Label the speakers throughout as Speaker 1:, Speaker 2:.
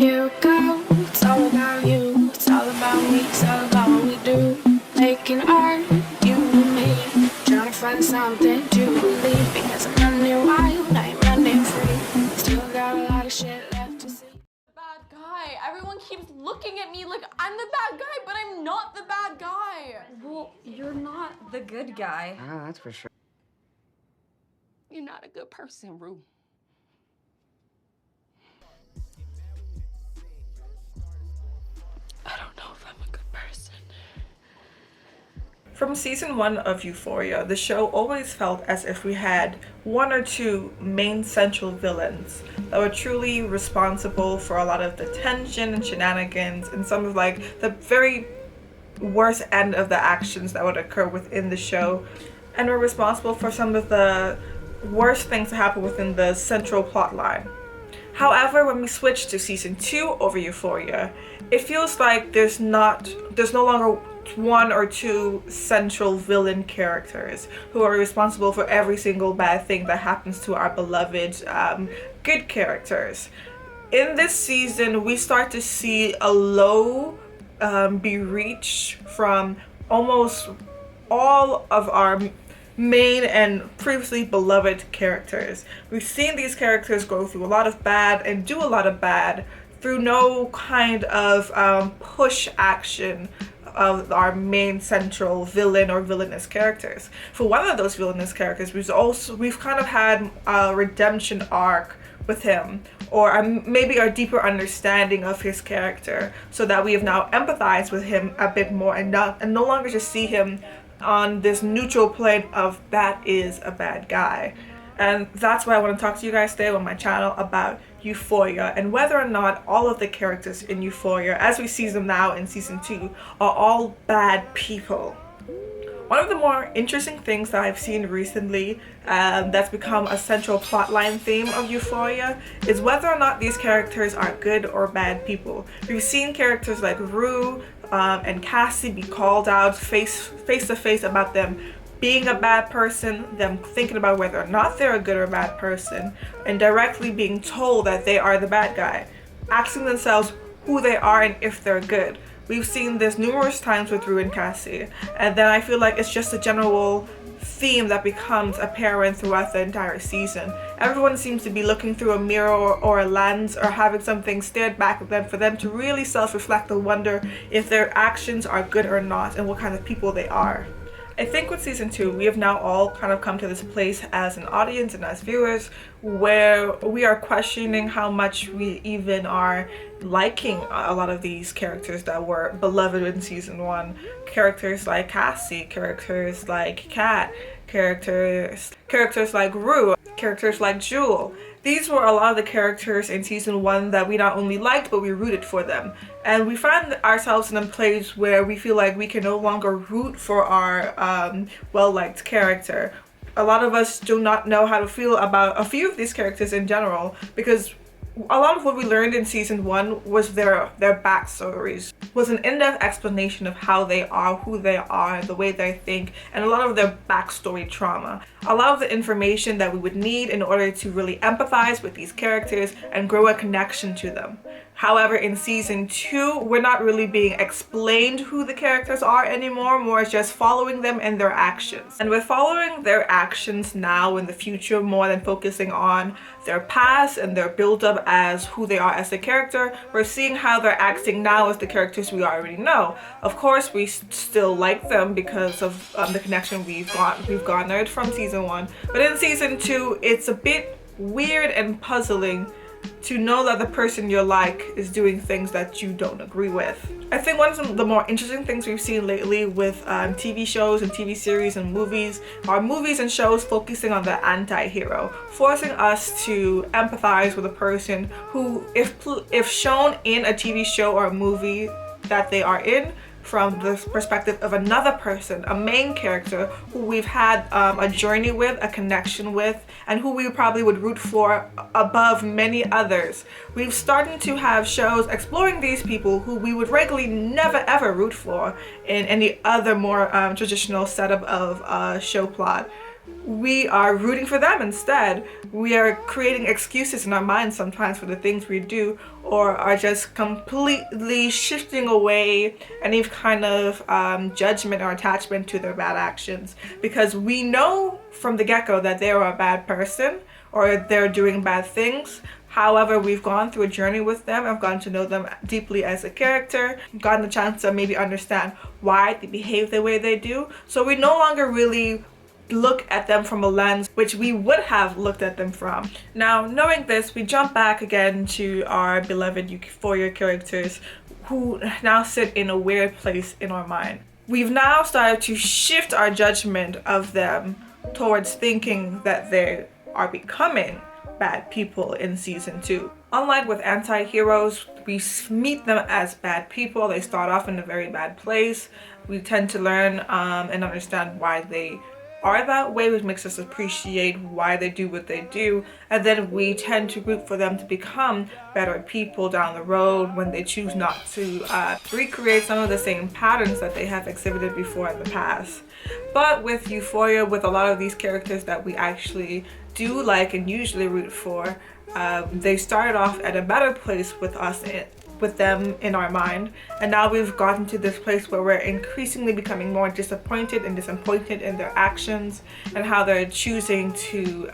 Speaker 1: you go. It's all about you, it's all about me, it's all about what we do. Making art, you and me, trying to find something to believe. Because I'm running wild, I ain't running free. Still got a lot of shit left to see.
Speaker 2: Bad guy. Everyone keeps looking at me like I'm the bad guy, but I'm not the bad guy.
Speaker 3: Well, you're not the good guy.
Speaker 4: Ah, that's for sure.
Speaker 2: You're not a good person, Rue. I don't know if I'm a good person.
Speaker 5: From season 1 of Euphoria, the show always felt as if we had one or two main central villains that were truly responsible for a lot of the tension and shenanigans and some of like the very worst end of the actions that would occur within the show, and were responsible for some of the worst things to happen within the central plot line. However, when we switch to season 2 over Euphoria, it feels like there's no longer one or two central villain characters who are responsible for every single bad thing that happens to our beloved good characters. In this season, we start to see a low be reached from almost all of our main and previously beloved characters. We've seen these characters go through a lot of bad and do a lot of bad through no kind of push action of our main central villain or villainous characters. For one of those villainous characters, we've kind of had a redemption arc with him, or maybe a deeper understanding of his character, so that we have now empathized with him a bit more and no longer just see him on this neutral plane of that is a bad guy. And that's why I want to talk to you guys today on my channel about Euphoria and whether or not all of the characters in Euphoria, as we see them now in season 2, are all bad people. One of the more interesting things that I've seen recently that's become a central plotline theme of Euphoria is whether or not these characters are good or bad people. We've seen characters like Rue and Cassie be called out face to face about them being a bad person, them thinking about whether or not they're a good or bad person, and directly being told that they are the bad guy, asking themselves who they are and if they're good. We've seen this numerous times with Rue and Cassie, and then I feel like it's just a general theme that becomes apparent throughout the entire season. Everyone seems to be looking through a mirror or a lens or having something stared back at them for them to really self-reflect and wonder if their actions are good or not and what kind of people they are. I think with season 2, we have now all kind of come to this place as an audience and as viewers where we are questioning how much we even are liking a lot of these characters that were beloved in season 1. Characters like Cassie, characters like Kat, characters like Rue, characters like Jewel. These were a lot of the characters in season 1 that we not only liked, but we rooted for them. And we find ourselves in a place where we feel like we can no longer root for our well-liked character. A lot of us do not know how to feel about a few of these characters in general, because a lot of what we learned in season 1 was their backstories, was an in-depth explanation of how they are, who they are, the way they think, and a lot of their backstory trauma. A lot of the information that we would need in order to really empathize with these characters and grow a connection to them. However, in season 2, we're not really being explained who the characters are anymore, more it's just following them and their actions. And with following their actions now in the future more than focusing on their past and their build-up as who they are as a character, we're seeing how they're acting now as the characters we already know. Of course, we still like them because of the connection we've garnered from season 1, but in season 2, it's a bit weird and puzzling to know that the person you like is doing things that you don't agree with. I think one of the more interesting things we've seen lately with TV shows and TV series and movies are movies and shows focusing on the anti-hero, forcing us to empathize with a person who, if shown in a TV show or a movie that they are in, from the perspective of another person, a main character who we've had a journey with, a connection with, and who we probably would root for above many others. We've started to have shows exploring these people who we would regularly never ever root for in any other more traditional setup of show plot. we are rooting for them instead. We are creating excuses in our minds sometimes for the things we do, or are just completely shifting away any kind of judgment or attachment to their bad actions, because we know from the get-go that they are a bad person or they're doing bad things. However, we've gone through a journey with them. I've gotten to know them deeply as a character, gotten the chance to maybe understand why they behave the way they do. So we no longer really look at them from a lens which we would have looked at them from. Now, knowing this, we jump back again to our beloved Euphoria characters, who now sit in a weird place in our mind. We've now started to shift our judgment of them towards thinking that they are becoming bad people in season 2. Unlike with anti-heroes, we meet them as bad people. They start off in a very bad place. We tend to learn and understand why they are that way, which makes us appreciate why they do what they do, and then we tend to root for them to become better people down the road when they choose not to recreate some of the same patterns that they have exhibited before in the past. But with Euphoria, with a lot of these characters that we actually do like and usually root for, they started off at a better place with us, with them in our mind, and now we've gotten to this place where we're increasingly becoming more disappointed and disappointed in their actions and how they're choosing to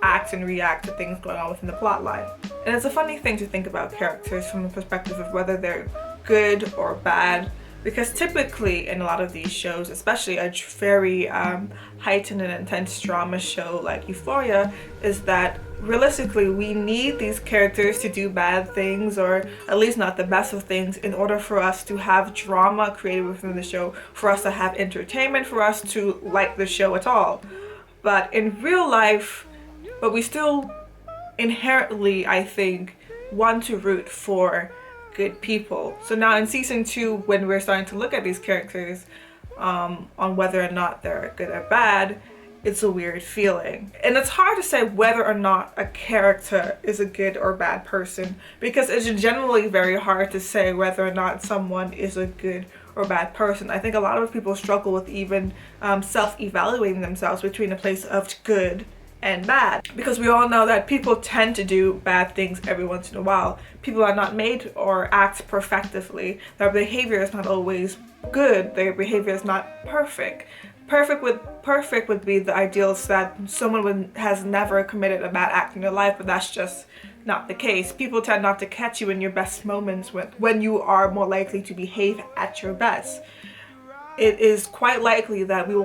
Speaker 5: act and react to things going on within the plot line. And it's a funny thing to think about characters from the perspective of whether they're good or bad, because typically in a lot of these shows, especially a very heightened and intense drama show like Euphoria, is that realistically we need these characters to do bad things, or at least not the best of things, in order for us to have drama created within the show, for us to have entertainment, for us to like the show at all. But in real life, but we still inherently, I think, want to root for good people. So now in season 2, when we're starting to look at these characters on whether or not they're good or bad, it's a weird feeling. And it's hard to say whether or not a character is a good or bad person, because it's generally very hard to say whether or not someone is a good or bad person. I think a lot of people struggle with even self-evaluating themselves between a place of good and bad, because we all know that people tend to do bad things every once in a while. People are not made or act perfectively. Their behavior is not always good. Their behavior is not perfect. Perfect would be the ideals that someone has never committed a bad act in their life, but that's just not the case. People tend not to catch you in your best moments when you are more likely to behave at your best. It is quite likely that we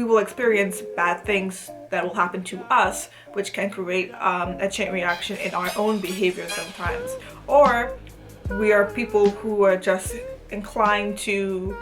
Speaker 5: will experience bad things that will happen to us, which can create a chain reaction in our own behavior sometimes. Or we are people who are just inclined to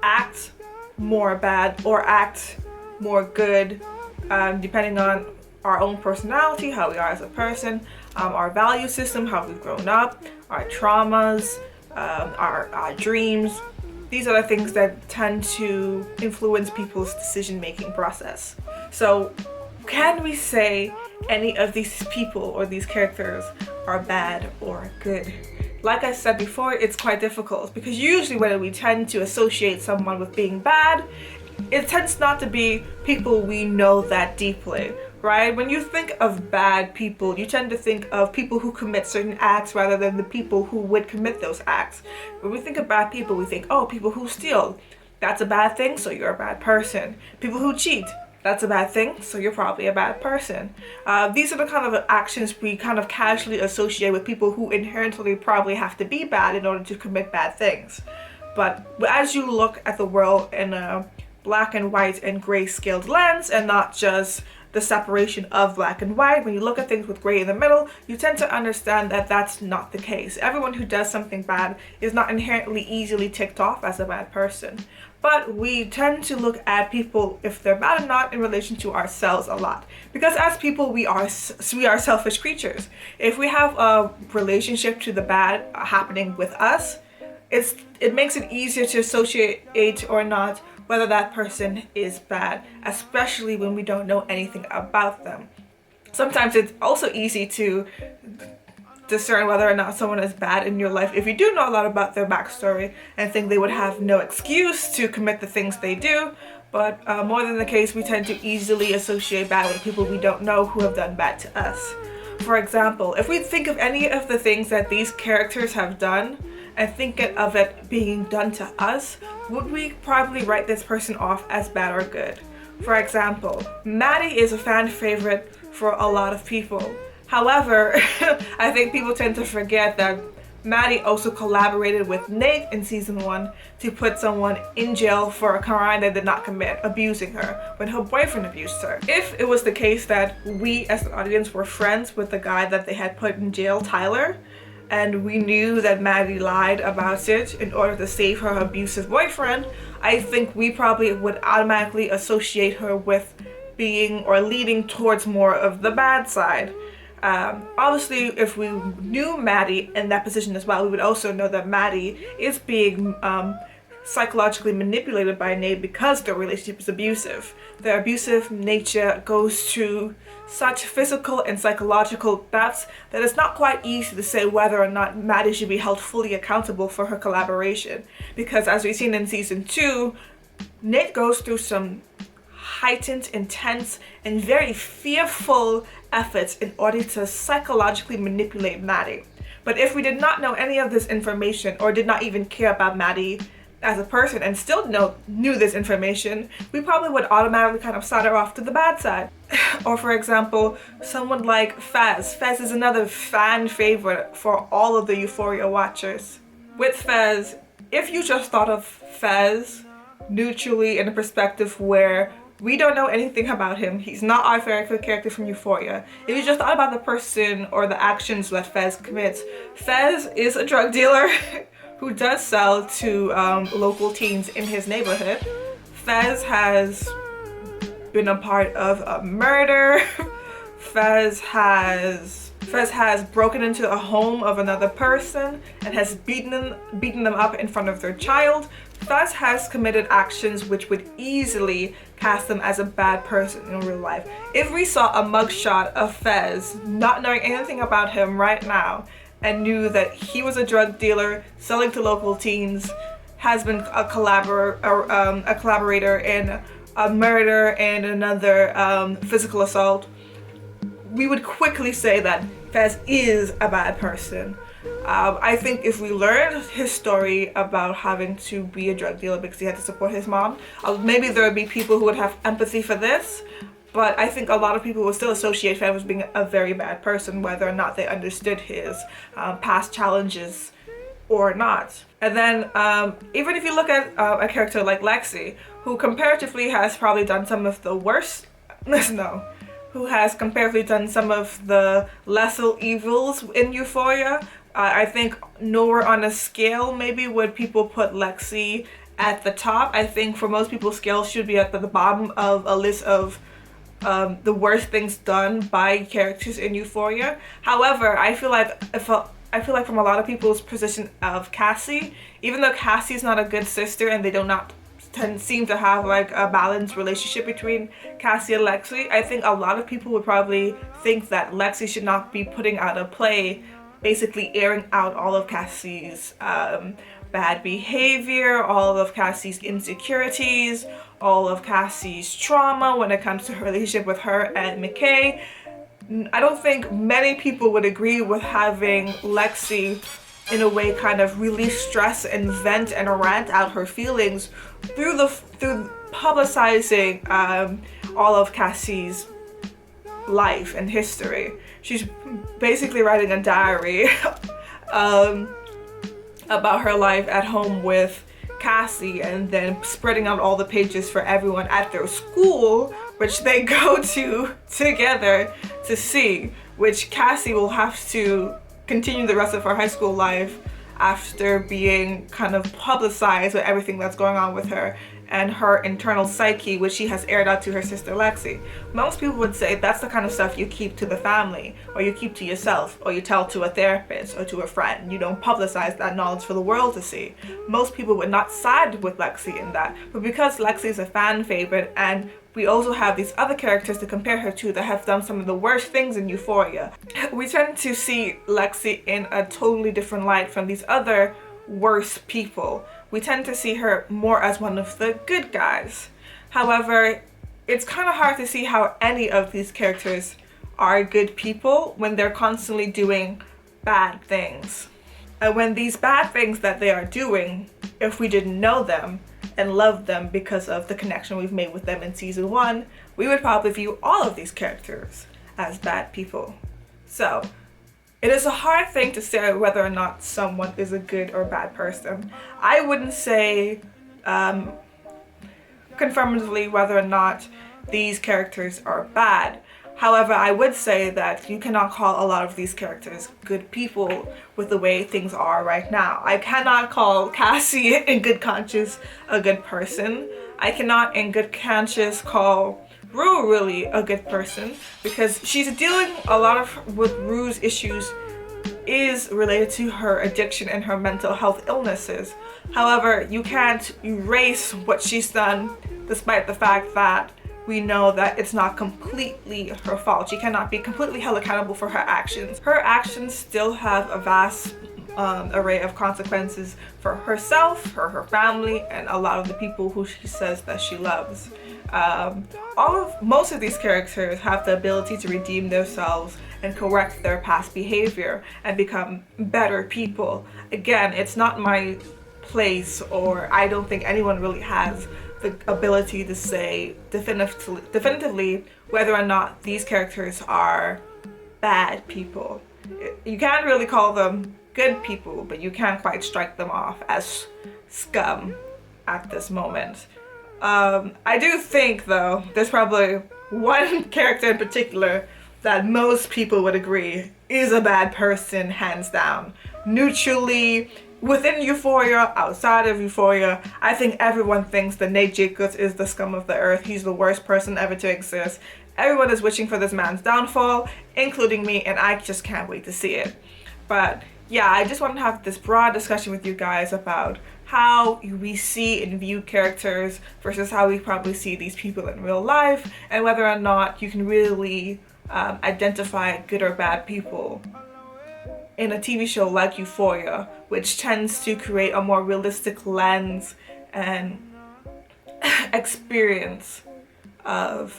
Speaker 5: act more bad or act more good, depending on our own personality, how we are as a person, our value system, how we've grown up, our traumas, our dreams. These are the things that tend to influence people's decision-making process. So can we say any of these people or these characters are bad or good? Like I said before, it's quite difficult, because usually when we tend to associate someone with being bad, it tends not to be people we know that deeply, right? When you think of bad people, you tend to think of people who commit certain acts rather than the people who would commit those acts. When we think of bad people, we think, oh, people who steal, that's a bad thing, so you're a bad person. People who cheat, that's a bad thing, so you're probably a bad person. These are the kind of actions we kind of casually associate with people who inherently probably have to be bad in order to commit bad things. But as you look at the world in a black and white and gray scaled lens, and not just the separation of black and white, when you look at things with gray in the middle, you tend to understand that that's not the case. Everyone who does something bad is not inherently easily ticked off as a bad person. But we tend to look at people, if they're bad or not, in relation to ourselves a lot. Because as people, we are selfish creatures. If we have a relationship to the bad happening with us, it makes it easier to associate or not whether that person is bad, especially when we don't know anything about them. Sometimes it's also easy to discern whether or not someone is bad in your life if you do know a lot about their backstory and think they would have no excuse to commit the things they do. but more than the case, we tend to easily associate bad with people we don't know who have done bad to us. For example, if we think of any of the things that these characters have done and think of it being done to us, would we probably write this person off as bad or good? For example, Maddie is a fan favorite for a lot of people. However, I think people tend to forget that Maddie also collaborated with Nate in season 1 to put someone in jail for a crime they did not commit, abusing her, when her boyfriend abused her. If it was the case that we as an audience were friends with the guy that they had put in jail, Tyler, and we knew that Maddie lied about it in order to save her abusive boyfriend, I think we probably would automatically associate her with being or leading towards more of the bad side. Obviously, if we knew Maddie in that position as well, we would also know that Maddie is being psychologically manipulated by Nate because their relationship is abusive. Their abusive nature goes to such physical and psychological depths that it's not quite easy to say whether or not Maddie should be held fully accountable for her collaboration. Because as we've seen in season 2, Nate goes through some heightened, intense, and very fearful efforts in order to psychologically manipulate Maddie. But if we did not know any of this information or did not even care about Maddie as a person and still knew this information, we probably would automatically kind of side her off to the bad side. Or for example, someone like Fez. Fez is another fan favorite for all of the Euphoria watchers. With Fez, if you just thought of Fez neutrally in a perspective where we don't know anything about him, he's not our favorite character from Euphoria. If you just thought about the person or the actions that Fez commits, Fez is a drug dealer who does sell to local teens in his neighborhood. Fez has been a part of a murder. Fez has broken into a home of another person and has beaten them up in front of their child. Fez has committed actions which would easily cast them as a bad person in real life. If we saw a mugshot of Fez, not knowing anything about him right now, and knew that he was a drug dealer selling to local teens, has been a collaborator in a murder and another physical assault, we would quickly say that Fez is a bad person. I think if we learned his story about having to be a drug dealer because he had to support his mom, maybe there would be people who would have empathy for this. But I think a lot of people would still associate Fez with being a very bad person, whether or not they understood his past challenges or not. And then even if you look at a character like Lexi, who comparatively has probably done some of the worst, who has comparatively done some of the lesser evils in Euphoria, I think nowhere on a scale maybe would people put Lexi at the top. I think for most people's scale should be at the bottom of a list of the worst things done by characters in Euphoria. However, I feel like from a lot of people's position of Cassie, even though Cassie's not a good sister and they do not seem to have like a balanced relationship between Cassie and Lexi, I think a lot of people would probably think that Lexi should not be putting out a play basically airing out all of Cassie's bad behavior, all of Cassie's insecurities, all of Cassie's trauma when it comes to her relationship with her and McKay. I don't think many people would agree with having Lexi in a way kind of release stress and vent and rant out her feelings through publicizing all of Cassie's life and history. She's basically writing a diary about her life at home with Cassie and then spreading out all the pages for everyone at their school, which they go to together to see, which Cassie will have to continue the rest of her high school life after being kind of publicized with everything that's going on with her and her internal psyche, which she has aired out to her sister Lexi. Most people would say that's the kind of stuff you keep to the family, or you keep to yourself, or you tell to a therapist or to a friend. You don't publicize that knowledge for the world to see. Most people would not side with Lexi in that, but because Lexi is a fan favorite and we also have these other characters to compare her to that have done some of the worst things in Euphoria, we tend to see Lexi in a totally different light from these other worse people. We tend to see her more as one of the good guys. However, it's kind of hard to see how any of these characters are good people when they're constantly doing bad things. And when these bad things that they are doing, if we didn't know them and love them because of the connection we've made with them in season 1, we would probably view all of these characters as bad people. So it is a hard thing to say whether or not someone is a good or bad person. I wouldn't say confirmatively whether or not these characters are bad. However, I would say that you cannot call a lot of these characters good people with the way things are right now. I cannot call Cassie in good conscience a good person. I cannot in good conscience call Rue really a good person, because she's dealing a lot of with Rue's issues is related to her addiction and her mental health illnesses. However, you can't erase what she's done despite the fact that we know that it's not completely her fault. She cannot be completely held accountable for her actions. Her actions still have a vast array of consequences for herself, for her family, and a lot of the people who she says that she loves. Most of these characters have the ability to redeem themselves and correct their past behavior and become better people. Again, it's not my place, or I don't think anyone really has the ability to say definitively whether or not these characters are bad people. You can't really call them good people, but you can't quite strike them off as scum at this moment. I do think, though, there's probably one character in particular that most people would agree is a bad person, hands down. Neutrally, within Euphoria, outside of Euphoria, I think everyone thinks that Nate Jacobs is the scum of the earth. He's the worst person ever to exist. Everyone is wishing for this man's downfall, including me, and I just can't wait to see it. But yeah, I just want to have this broad discussion with you guys about how we see and view characters versus how we probably see these people in real life, and whether or not you can really identify good or bad people in a TV show like Euphoria, which tends to create a more realistic lens and experience of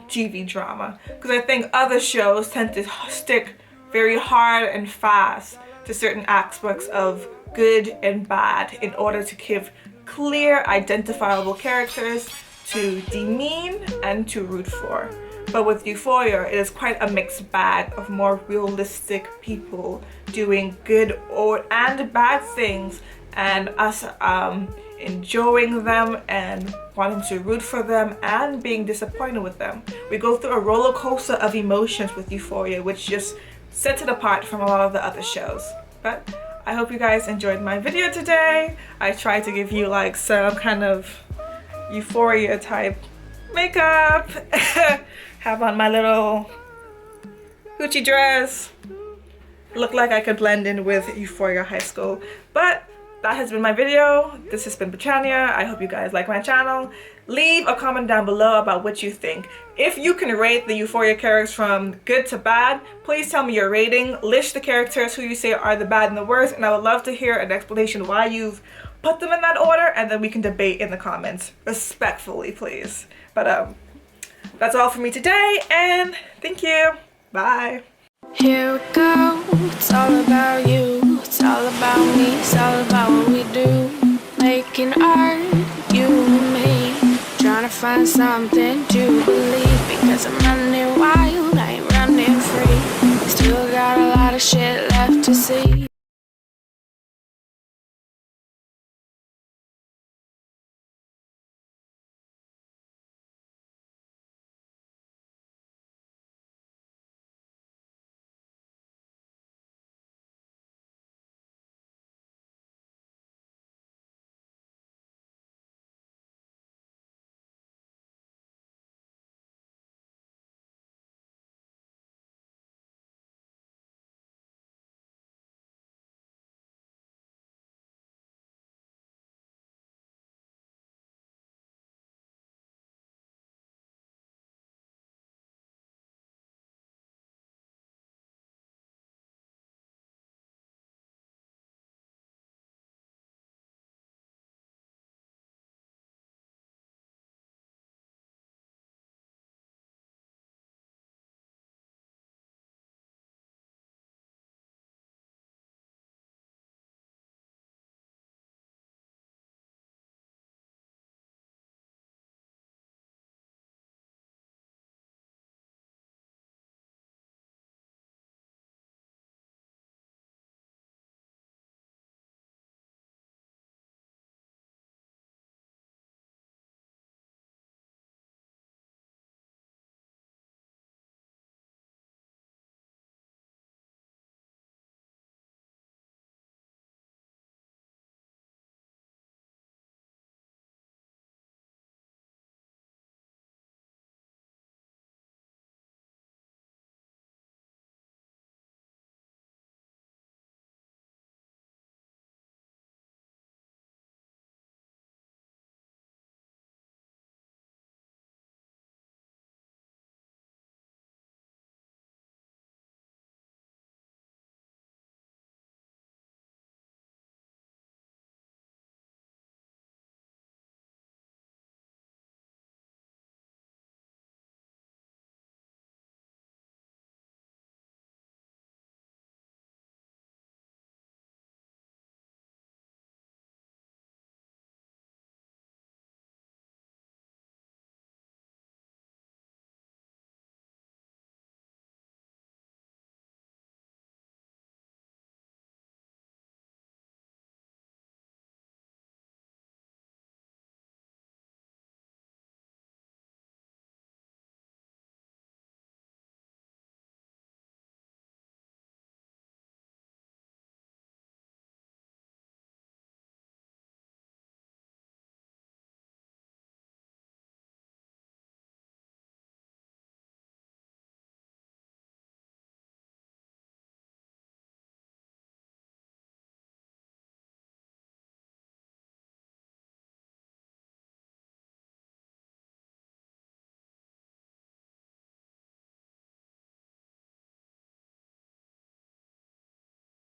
Speaker 5: TV drama. Because I think other shows tend to stick very hard and fast to certain aspects of good and bad in order to give clear, identifiable characters to demean and to root for. But with Euphoria, it is quite a mixed bag of more realistic people doing good and bad things, and us enjoying them and wanting to root for them and being disappointed with them. We go through a roller coaster of emotions with Euphoria, which just sets it apart from a lot of the other shows. But I hope you guys enjoyed my video today. I tried to give you like some kind of Euphoria type makeup. Have on my little Gucci dress. Look like I could blend in with Euphoria High School. But that has been my video. This has been Britannia. I hope you guys like my channel. Leave a comment down below about what you think. If you can rate the Euphoria characters from good to bad, please tell me your rating. List the characters who you say are the bad and the worst, and I would love to hear an explanation why you've put them in that order, and then we can debate in the comments respectfully, please. But that's all for me today, and thank you. Bye.
Speaker 1: Here we go, it's all about you, it's all about me, it's all about what we do. Making art, you and me, trying to find something to believe. Because I'm running wild, I ain't running free. Still got a lot of shit left to see.